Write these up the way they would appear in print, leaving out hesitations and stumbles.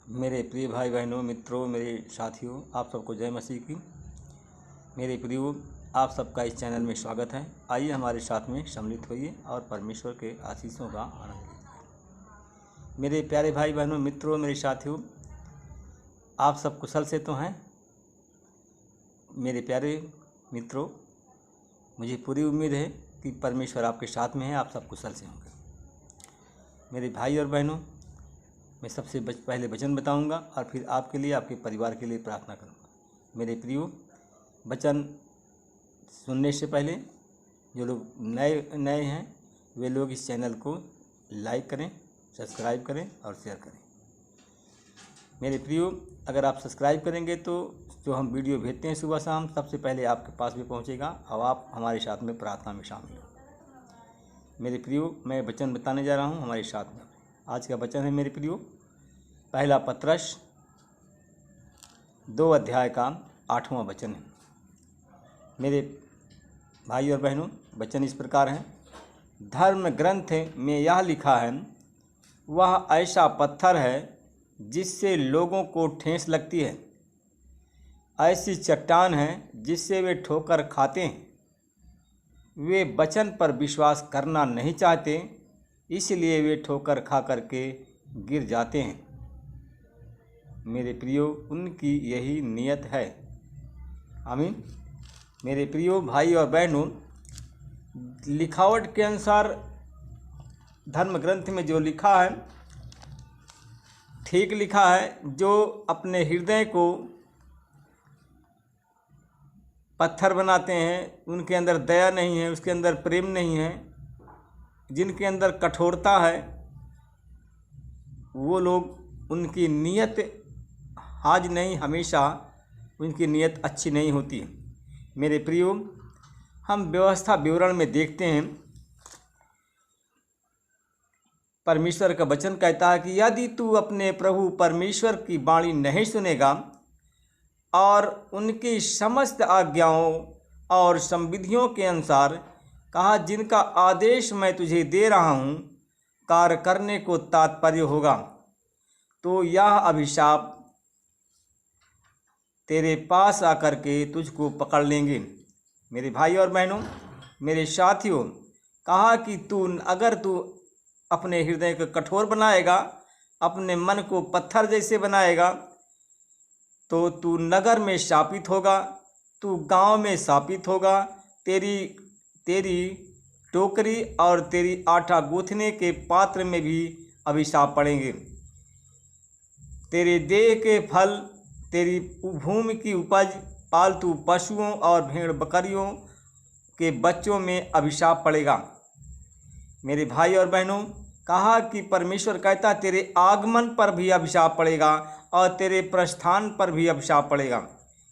मेरे प्रिय भाई बहनों, मित्रों, मेरे साथियों, आप सबको जय मसीह की। मेरे प्रियो, आप सबका इस चैनल में स्वागत है। आइए हमारे साथ में सम्मिलित होइए और परमेश्वर के आशीषों का आनंद लीजिए। मेरे प्यारे भाई बहनों, मित्रों, मेरे साथियों, आप सब कुशल से तो हैं। मेरे प्यारे मित्रों, मुझे पूरी उम्मीद है कि परमेश्वर आपके साथ में है, आप सब कुशल से होंगे। मेरे भाई और बहनों, मैं सबसे पहले वचन बताऊंगा और फिर आपके लिए, आपके परिवार के लिए प्रार्थना करूंगा। मेरे प्रियो, वचन सुनने से पहले जो लोग नए हैं वे लोग इस चैनल को लाइक करें, सब्सक्राइब करें और शेयर करें। मेरे प्रियो, अगर आप सब्सक्राइब करेंगे तो जो हम वीडियो भेजते हैं सुबह शाम, सबसे पहले आपके पास भी पहुंचेगा और आप हमारे साथ में प्रार्थना में शामिल हो। मेरे प्रियो, मैं वचन बताने जा रहा हूं हमारे साथ में। आज का वचन है मेरे प्रियो, पहला पत्रस 2 अध्याय का 8वां वचन है। मेरे भाई और बहनों, वचन इस प्रकार है। धर्म ग्रंथ में यह लिखा है, वह ऐसा पत्थर है जिससे लोगों को ठेस लगती है, ऐसी चट्टान है जिससे वे ठोकर खाते हैं। वे वचन पर विश्वास करना नहीं चाहते, इसलिए वे ठोकर खा करके गिर जाते हैं। मेरे प्रियो, उनकी यही नियत है। आमीन। मेरे प्रियो भाई और बहनों, लिखावट के अनुसार धर्म ग्रंथ में जो लिखा है ठीक लिखा है। जो अपने हृदय को पत्थर बनाते हैं, उनके अंदर दया नहीं है, उसके अंदर प्रेम नहीं है, जिनके अंदर कठोरता है, वो लोग, उनकी नियत आज नहीं, हमेशा उनकी नियत अच्छी नहीं होती है। मेरे प्रियो, हम व्यवस्था विवरण में देखते हैं, परमेश्वर का वचन कहता है कि यदि तू अपने प्रभु परमेश्वर की वाणी नहीं सुनेगा और उनकी समस्त आज्ञाओं और संविधियों के अनुसार कहा जिनका आदेश मैं तुझे दे रहा हूँ कार्य करने को तात्पर्य होगा, तो यह अभिशाप तेरे पास आकर के तुझको पकड़ लेंगे। मेरे भाई और बहनों, मेरे साथियों, कहा कि अगर तू अपने हृदय को कठोर बनाएगा, अपने मन को पत्थर जैसे बनाएगा, तो तू नगर में शापित होगा, तू गांव में शापित होगा। तेरी टोकरी और तेरी आटा गूंथने के पात्र में भी अभिशाप पड़ेंगे। तेरे देह के फल, तेरी भूमि की उपज, पालतू पशुओं और भेड़ बकरियों के बच्चों में अभिशाप पड़ेगा। मेरे भाई और बहनों, कहा कि परमेश्वर कहता तेरे आगमन पर भी अभिशाप पड़ेगा और तेरे प्रस्थान पर भी अभिशाप पड़ेगा।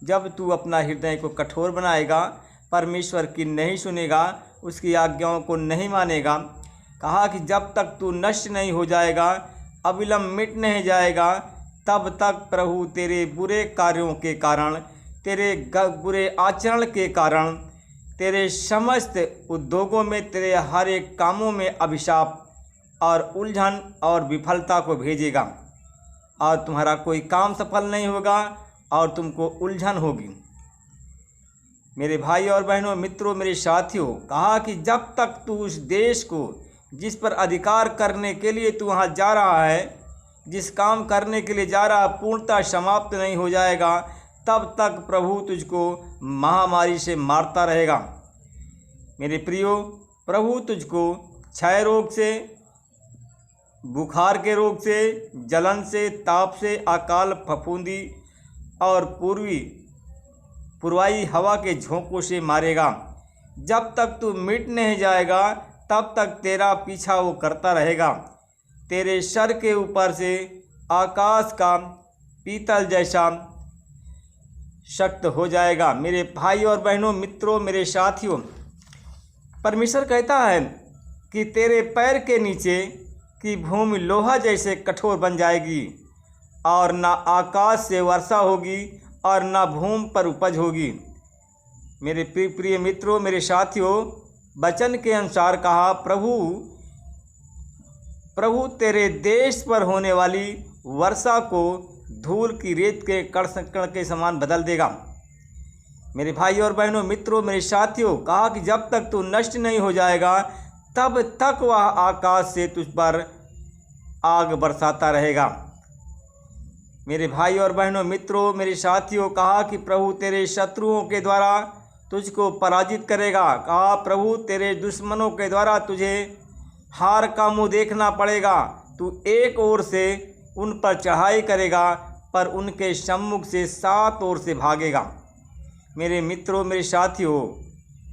जब तू अपना हृदय को कठोर बनाएगा, परमेश्वर की नहीं सुनेगा, उसकी आज्ञाओं को नहीं मानेगा, कहा कि जब तक तू नष्ट नहीं हो जाएगा, अविलंब मिट नहीं जाएगा, तब तक प्रभु तेरे बुरे कार्यों के कारण, तेरे बुरे आचरण के कारण, तेरे समस्त उद्योगों में, तेरे हर एक कामों में अभिशाप और उलझन और विफलता को भेजेगा और तुम्हारा कोई काम सफल नहीं होगा और तुमको उलझन होगी। मेरे भाई और बहनों, मित्रों, मेरे साथियों, कहा कि जब तक तू उस देश को जिस पर अधिकार करने के लिए तू वहाँ जा रहा है, जिस काम करने के लिए जा रहा है, पूर्णतः समाप्त नहीं हो जाएगा, तब तक प्रभु तुझको महामारी से मारता रहेगा। मेरे प्रियो, प्रभु तुझको क्षय रोग से, बुखार के रोग से, जलन से, ताप से, अकाल, फफूंदी और पूर्वाई हवा के झोंकों से मारेगा। जब तक तू मिट नहीं जाएगा, तब तक तेरा पीछा वो करता रहेगा। तेरे सर के ऊपर से आकाश का पीतल जैसा शक्त हो जाएगा। मेरे भाई और बहनों, मित्रों, मेरे साथियों, परमेश्वर कहता है कि तेरे पैर के नीचे की भूमि लोहा जैसे कठोर बन जाएगी और ना आकाश से वर्षा होगी और ना भूमि पर उपज होगी। मेरे प्रिय मित्रों, मेरे साथियों, वचन के अनुसार कहा प्रभु तेरे देश पर होने वाली वर्षा को धूल की रेत के कण के समान बदल देगा। मेरे भाई और बहनों, मित्रों, मेरे साथियों, कहा कि जब तक तू नष्ट नहीं हो जाएगा तब तक वह आकाश से तुझ पर आग बरसाता रहेगा। मेरे भाई और बहनों, मित्रों, मेरे साथियों, कहा कि प्रभु तेरे शत्रुओं के द्वारा तुझको पराजित करेगा। कहा प्रभु तेरे दुश्मनों के द्वारा तुझे हार का मुंह देखना पड़ेगा। तू एक ओर से उन पर चढ़ाई करेगा पर उनके सम्मुख से 7 ओर से भागेगा। मेरे मित्रों, मेरे साथियों,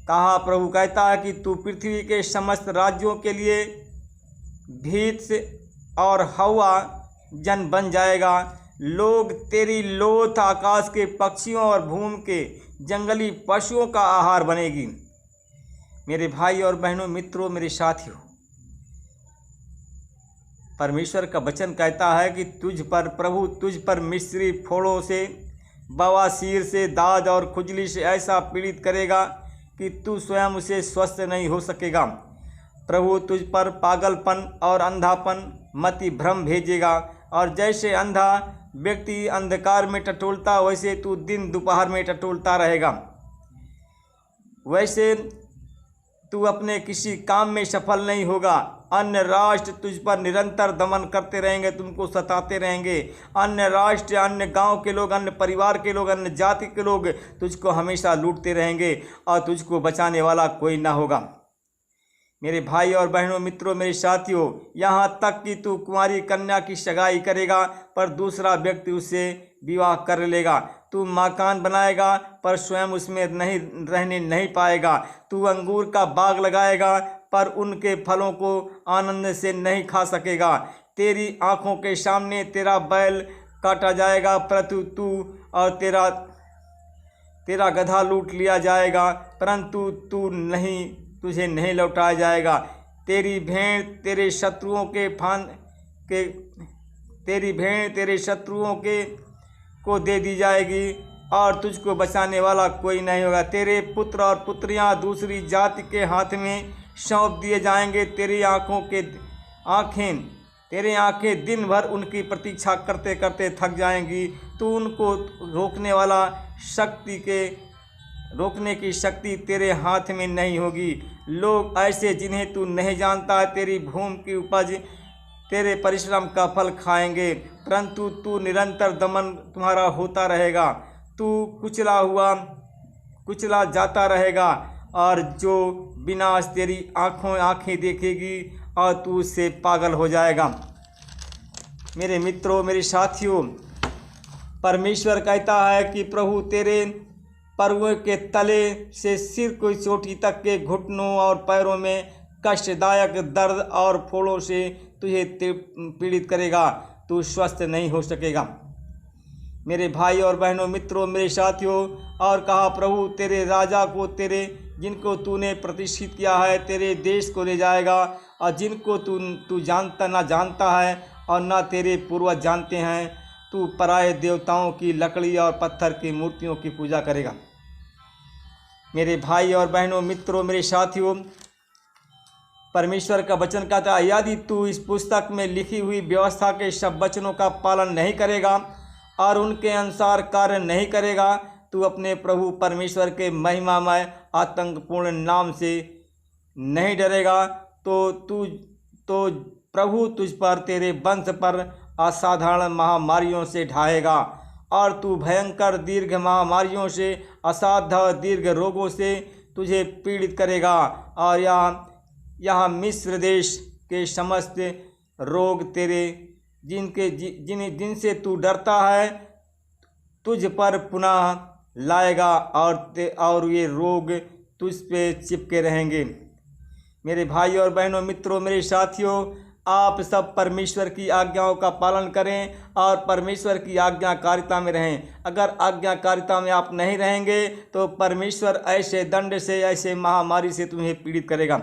कहा प्रभु कहता है कि तू पृथ्वी के समस्त राज्यों के लिए भीत और हवा जन बन जाएगा। लोग तेरी लोथ आकाश के पक्षियों और भूमि के जंगली पशुओं का आहार बनेगी। मेरे भाई और बहनों, मित्रों, मेरे साथियों, परमेश्वर का वचन कहता है कि प्रभु तुझ पर मिस्री फोड़ों से, बवासीर से, दाद और खुजली से ऐसा पीड़ित करेगा कि तू स्वयं उसे स्वस्थ नहीं हो सकेगा। प्रभु तुझ पर पागलपन और अंधापन, मति भ्रम भेजेगा, और जैसे अंधा व्यक्ति अंधकार में टटोलता वैसे तू दिन दोपहर में टटोलता रहेगा। वैसे तू अपने किसी काम में सफल नहीं होगा। अन्य राष्ट्र तुझ पर निरंतर दमन करते रहेंगे, तुमको सताते रहेंगे। अन्य राष्ट्र, अन्य गांव के लोग, अन्य परिवार के लोग, अन्य जाति के लोग तुझको हमेशा लूटते रहेंगे और तुझको बचाने वाला कोई ना होगा। मेरे भाई और बहनों, मित्रों, मेरे साथियों, यहाँ तक कि तू कुंवारी कन्या की सगाई करेगा पर दूसरा व्यक्ति उससे विवाह कर लेगा। तू मकान बनाएगा पर स्वयं उसमें रहने नहीं पाएगा। तू अंगूर का बाग लगाएगा पर उनके फलों को आनंद से नहीं खा सकेगा। तेरी आंखों के सामने तेरा बैल काटा जाएगा परंतु तू और तेरा गधा लूट लिया जाएगा, परंतु तुझे नहीं लौटाया जाएगा। तेरी भेड़ तेरे शत्रुओं के को दे दी जाएगी और तुझको बचाने वाला कोई नहीं होगा। तेरे पुत्र और पुत्रियां दूसरी जाति के हाथ में सौंप दिए जाएंगे। तेरी आंखें दिन भर उनकी प्रतीक्षा करते करते थक जाएंगी। तू उनको रोकने की शक्ति तेरे हाथ में नहीं होगी। लोग ऐसे जिन्हें तू नहीं जानता तेरी भूमि की उपज, तेरे परिश्रम का फल खाएंगे, परंतु तू निरंतर दमन तुम्हारा होता रहेगा। तू कुचला जाता रहेगा और जो विनाश तेरी आँखें देखेगी और तू उससे पागल हो जाएगा। मेरे मित्रों, मेरे साथियों, परमेश्वर कहता है कि प्रभु तेरे पर्वों के तले से सिर की चोटी तक के घुटनों और पैरों में कष्टदायक दर्द और फोड़ों से तुझे पीड़ित करेगा। तू स्वस्थ नहीं हो सकेगा। मेरे भाई और बहनों, मित्रों, मेरे साथियों, और कहा प्रभु तेरे राजा को, जिनको तूने प्रतिष्ठित किया है, तेरे देश को ले जाएगा, और जिनको तू जानता है और ना तेरे पूर्वज जानते हैं। तू पराये देवताओं की लकड़ी और पत्थर की मूर्तियों की पूजा करेगा। मेरे भाई और बहनों, मित्रों, मेरे साथियों, परमेश्वर का वचन कहता है यदि तू इस पुस्तक में लिखी हुई व्यवस्था के सब वचनों का पालन नहीं करेगा और उनके अनुसार कार्य नहीं करेगा, तू अपने प्रभु परमेश्वर के महिमामय आतंकपूर्ण नाम से नहीं डरेगा तो प्रभु तुझ पर, तेरे वंश पर असाधारण महामारियों से ढाएगा और तू भयंकर दीर्घ महामारियों से, असाध्य दीर्घ रोगों से तुझे पीड़ित करेगा। और यह मिस्र देश के समस्त रोग जिनसे तू डरता है तुझ पर पुनः लाएगा और ये रोग तुझ पे चिपके रहेंगे। मेरे भाई और बहनों, मित्रों, मेरे साथियों, आप सब परमेश्वर की आज्ञाओं का पालन करें और परमेश्वर की आज्ञाकारिता में रहें। अगर आज्ञाकारिता में आप नहीं रहेंगे तो परमेश्वर ऐसे दंड से, ऐसे महामारी से तुम्हें पीड़ित करेगा।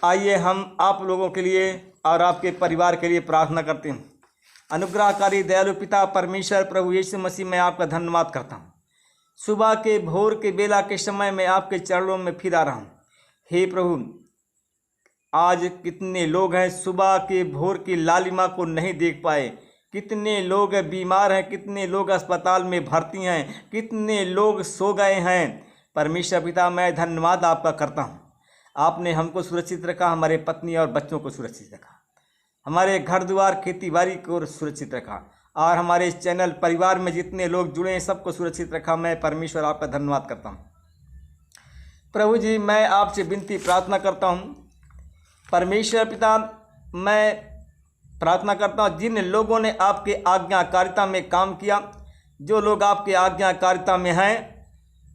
आइए हम आप लोगों के लिए और आपके परिवार के लिए प्रार्थना करते हैं। अनुग्रहकारी दयालु पिता परमेश्वर प्रभु यीशु मसीह, मैं आपका धन्यवाद करता हूँ। सुबह के भोर के बेला के समय में आपके चरणों में फिर आ रहा हूँ। हे प्रभु, आज कितने लोग हैं सुबह के भोर की लालिमा को नहीं देख पाए, कितने लोग बीमार हैं, कितने लोग अस्पताल में भर्ती हैं, कितने लोग सो गए हैं। परमेश्वर पिता, मैं धन्यवाद आपका करता हूँ। आपने हमको सुरक्षित रखा, हमारे पत्नी और बच्चों को सुरक्षित रखा, हमारे घर द्वार खेती बाड़ी को सुरक्षित रखा, और हमारे इस चैनल परिवार में जितने लोग जुड़े हैं सबको सुरक्षित रखा। मैं परमेश्वर आपका धन्यवाद करता हूँ। प्रभु जी, मैं आपसे विनती प्रार्थना करता हूँ। परमेश्वर पिता, मैं प्रार्थना करता हूँ जिन लोगों ने आपके आज्ञाकारिता में काम किया, जो लोग आपके आज्ञाकारिता में हैं,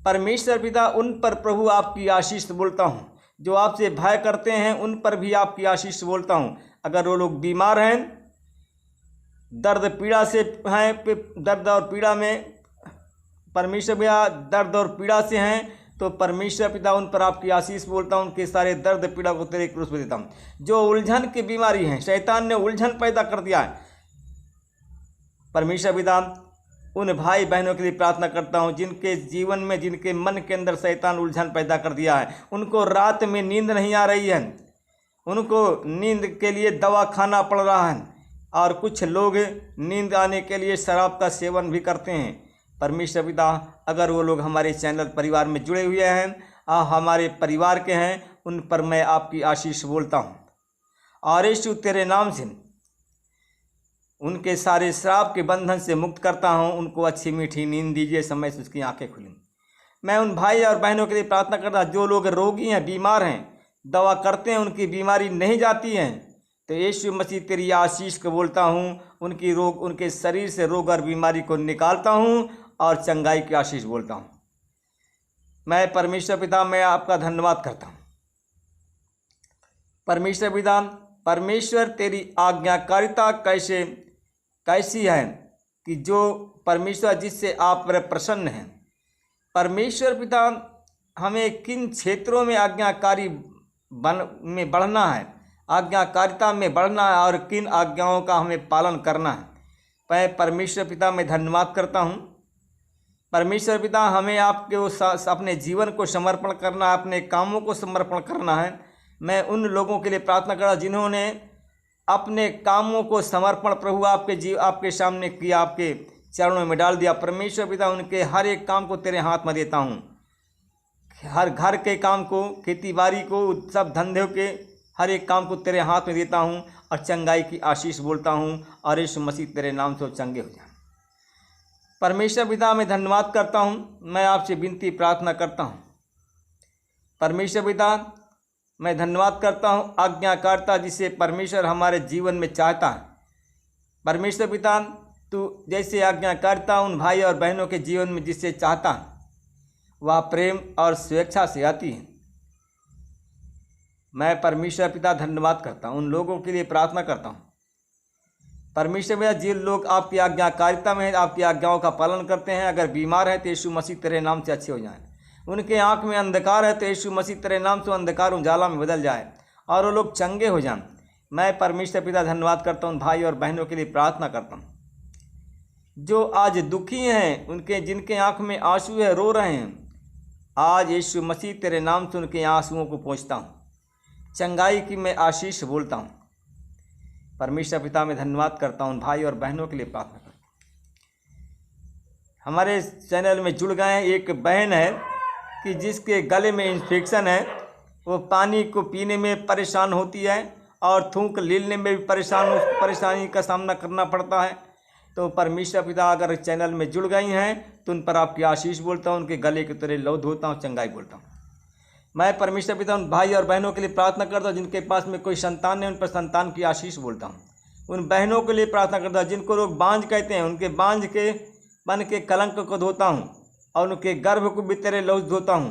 परमेश्वर पिता उन पर प्रभु आपकी आशीष बोलता हूँ। जो आपसे भय करते हैं उन पर भी आपकी आशीष बोलता हूँ। अगर वो लोग बीमार हैं, दर्द पीड़ा से हैं, दर्द और पीड़ा में परमेश्वर पिता दर्द और पीड़ा से हैं, तो परमेश्वर पिता उन पर आपकी आशीष बोलता हूँ। उनके सारे दर्द पीड़ा को तेरे क्रूस पे देता हूँ। जो उलझन की बीमारी है, शैतान ने उलझन पैदा कर दिया है, परमेश्वर पिता उन भाई बहनों के लिए प्रार्थना करता हूँ जिनके जीवन में, जिनके मन के अंदर शैतान उलझन पैदा कर दिया है। उनको रात में नींद नहीं आ रही है, उनको नींद के लिए दवा खाना पड़ रहा है, और कुछ लोग नींद आने के लिए शराब का सेवन भी करते हैं। परमेश्वर पिता, अगर वो लोग हमारे चैनल परिवार में जुड़े हुए हैं, हमारे परिवार के हैं, उन पर मैं आपकी आशीष बोलता हूँ। और यीशु तेरे नाम से उनके सारे श्राप के बंधन से मुक्त करता हूँ। उनको अच्छी मीठी नींद दीजिए, समय से उसकी आंखें खुली। मैं उन भाई और बहनों के लिए प्रार्थना करता हूँ जो लोग रोगी हैं, बीमार हैं, दवा करते हैं, उनकी बीमारी नहीं जाती है, तो यीशु मसीह तेरी आशीष को बोलता हूँ। उनके शरीर से रोग और बीमारी को निकालता हूँ और चंगाई की आशीष बोलता हूँ। मैं परमेश्वर पिता, मैं आपका धन्यवाद करता हूँ। परमेश्वर पिता, परमेश्वर तेरी आज्ञाकारिता कैसी है कि जो परमेश्वर जिससे आप प्रसन्न हैं। परमेश्वर पिता, हमें किन क्षेत्रों में आज्ञाकारी में बढ़ना है, आज्ञाकारिता में बढ़ना है, और किन आज्ञाओं का हमें पालन करना है। मैं परमेश्वर पिता मैं धन्यवाद करता हूँ। परमेश्वर पिता, हमें आपके अपने जीवन को समर्पण करना है, अपने कामों को समर्पण करना है। मैं उन लोगों के लिए प्रार्थना कर रहा हूँ जिन्होंने अपने कामों को समर्पण प्रभु आपके सामने किया, आपके चरणों में डाल दिया। परमेश्वर पिता, उनके हर एक काम को तेरे हाथ में देता हूँ। हर घर के काम को, खेती बाड़ी को, सब धंधे के हर एक काम को तेरे हाथ में देता हूँ, और चंगाई की आशीष बोलता हूँ, और यीशु मसीह तेरे नाम से चंगे हो जाए। परमेश्वर पिता, मैं धन्यवाद करता हूँ। मैं आपसे विनती प्रार्थना करता हूँ। परमेश्वर पिता, मैं धन्यवाद करता हूँ आज्ञाकारिता जिसे परमेश्वर हमारे जीवन में चाहता है। परमेश्वर पिता, तू जैसे आज्ञाकारिता उन भाई और बहनों के जीवन में जिससे चाहता है, वह प्रेम और स्वेच्छा से आती है। मैं परमेश्वर पिता धन्यवाद करता हूँ, उन लोगों के लिए प्रार्थना करता हूँ। परमेश्वर पिता, जिन लोग आपकी आज्ञाकारिता में हैं, आपकी आज्ञाओं का पालन करते हैं, अगर बीमार है तो यीशु मसीह तेरे नाम से अच्छे हो जाएं। उनके आँख में अंधकार है तो यीशु मसीह तेरे नाम से अंधकार उजाला में बदल जाए, और वो लोग चंगे हो जाएं। मैं परमेश्वर पिता धन्यवाद करता हूँ, भाई और बहनों के लिए प्रार्थना करता हूँ जो आज दुखी हैं, जिनके आँख में आंसू है, रो रहे हैं। आज यीशु मसीह तेरे नाम से उनके आंसुओं को पोंछता हूँ, चंगाई की मैं आशीष बोलता हूँ। परमेश्वर पिता, मैं धन्यवाद करता हूँ, भाई और बहनों के लिए प्रार्थना करता हूँ। हमारे चैनल में जुड़ गए एक बहन है कि जिसके गले में इन्फेक्शन है, वो पानी को पीने में परेशान होती है और थूक लीलने में भी परेशानी का सामना करना पड़ता है। तो परमेश्वर पिता, अगर चैनल में जुड़ गई हैं तो उन पर आपकी आशीष बोलता हूँ, उनके गले के तरह लौ धोता हूँ, चंगाई बोलता हूँ। मैं परमेश्वर पिता उन भाई और बहनों के लिए प्रार्थना करता हूँ जिनके पास में कोई संतान नहीं, उन पर संतान की आशीष बोलता हूँ। उन बहनों के लिए प्रार्थना करता हूँ जिनको लोग बांझ कहते हैं, उनके बांझ के मन के कलंक को धोता हूँ, और उनके गर्भ को भी तेरे लौज धोता हूँ।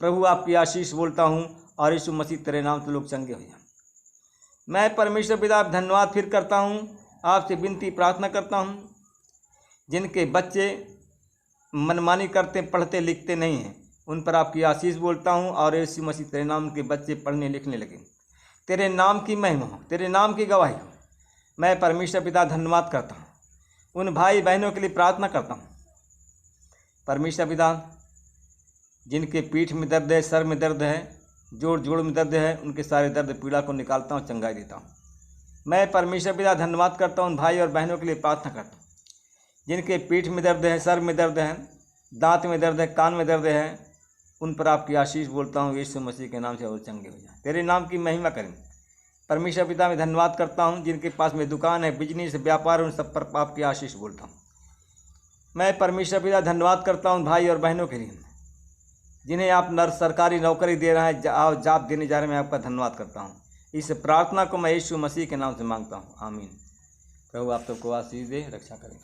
प्रभु आपकी आशीष बोलता हूँ, और यीशु मसीह तेरे नाम से लोग चंगे हो जाएं। मैं परमेश्वर पिता धन्यवाद फिर करता हूँ, आपसे विनती प्रार्थना करता हूँ जिनके बच्चे मनमानी करते, पढ़ते लिखते नहीं हैं, उन पर आपकी आशीष बोलता हूँ, और यीशु मसीह तेरे नाम के बच्चे पढ़ने लिखने लगे, तेरे नाम की महिमा हो, तेरे नाम की गवाही हो। मैं परमेश्वर पिता धन्यवाद करता हूँ, उन भाई बहनों के लिए प्रार्थना करता हूँ। परमेश्वर पिता, जिनके पीठ में दर्द है, सर में दर्द है, जोड़ में दर्द है, उनके सारे दर्द पीड़ा को निकालता हूँ, चंगाई देता हूँ। मैं परमेश्वर पिता धन्यवाद करता हूँ उन भाई और बहनों के लिए प्रार्थना करता हूँ जिनके पीठ में दर्द है, सर में दर्द है, दांत में दर्द है, कान में दर्द है, उन पर आपकी आशीष बोलता हूँ यीशु मसीह के नाम से और चंगे हो जाए। तेरे नाम की महिमा करें। परमेश्वर पिता मैं धन्यवाद करता हूँ जिनके पास में दुकान है, बिजनेस, व्यापार, उन सब पर आपकी आशीष बोलता हूँ। मैं परमेश्वर पिता धन्यवाद करता हूँ भाई और बहनों के लिए जिन्हें आप सरकारी नौकरी दे रहे हैं, जॉब देने जा रहे हैं। मैं आपका धन्यवाद करता हूँ। इस प्रार्थना को मैं यीशु मसीह के नाम से मांगता हूँ, आमीन। प्रभु आप सबको आशीष दे, रक्षा करें।